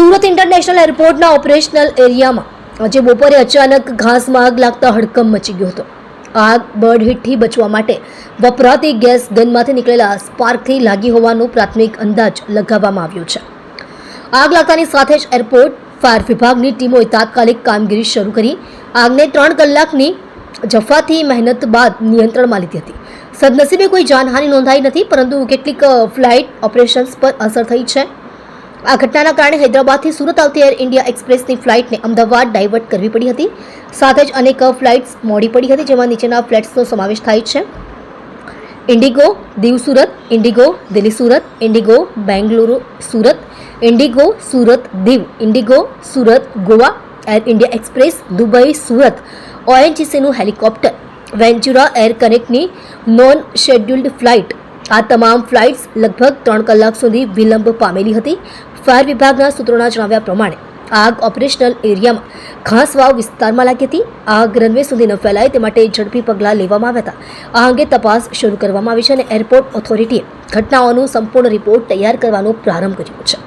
Surat international એરપોર્ટના operational એરિયામાં આજે બપોરે અચાનક ઘાસમાં આગ લાગતા હડકંપ મચી ગયો હતો. આગ બર્ડ હીટથી બચવા માટે વપરાતી ગેસ ગનમાંથી નીકળેલા સ્પાર્કથી લાગી હોવાનો પ્રાથમિક અંદાજ લગાવવામાં આવ્યો છે. આગ લાગતાની સાથે જ એરપોર્ટ ફાયર વિભાગની ટીમોએ તાત્કાલિક કામગીરી શરૂ કરી આગને 3 કલાકની જફાથી મહેનત બાદ નિયંત્રણમાં લીધી હતી. સદનસીબે કોઈ જાનહાનિ નોંધાઈ નથી, પરંતુ કેટલીક ફ્લાઇટ ઓપરેશન્સ પર અસર થઈ છે. આ ઘટનાના કારણે હૈદરાબાદથી સુરત આવતી એર ઇન્ડિયા એક્સપ્રેસની ફ્લાઇટને અમદાવાદ ડાયવર્ટ કરવી પડી હતી. સાથે જ અનેક ફ્લાઇટ્સ મોડી પડી હતી, જેમાં નીચેના ફ્લાઇટ્સનો સમાવેશ થાય છે: IndiGo Diu Surat, IndiGo Delhi Surat, IndiGo Bengaluru Surat, IndiGo Surat Diu, IndiGo Surat Goa, Air India Express Dubai Surat, ઓએનજીસીનું હેલિકોપ્ટર, વેન્ચુરા એર કનેક્ટની નોન શેડ્યુલ્ડ ફ્લાઇટ. આ તમામ ફ્લાઇટ્સ લગભગ 3 કલાક સુધી વિલંબ પામેલી હતી. ફાયર વિભાગના સૂત્રોના જણાવ્યા પ્રમાણે આગ ઓપરેશનલ એરિયામાં ઘાસવાવ વિસ્તારમાં લાગી હતી. આગ રનવે સુધી ન ફેલાય તે માટે ઝડપી પગલાં લેવામાં આવ્યા હતા. આ અંગે તપાસ શરૂ કરવામાં આવી છે અને એરપોર્ટ ઓથોરિટીએ ઘટનાઓનું સંપૂર્ણ રિપોર્ટ તૈયાર કરવાનો પ્રારંભ કર્યો છે.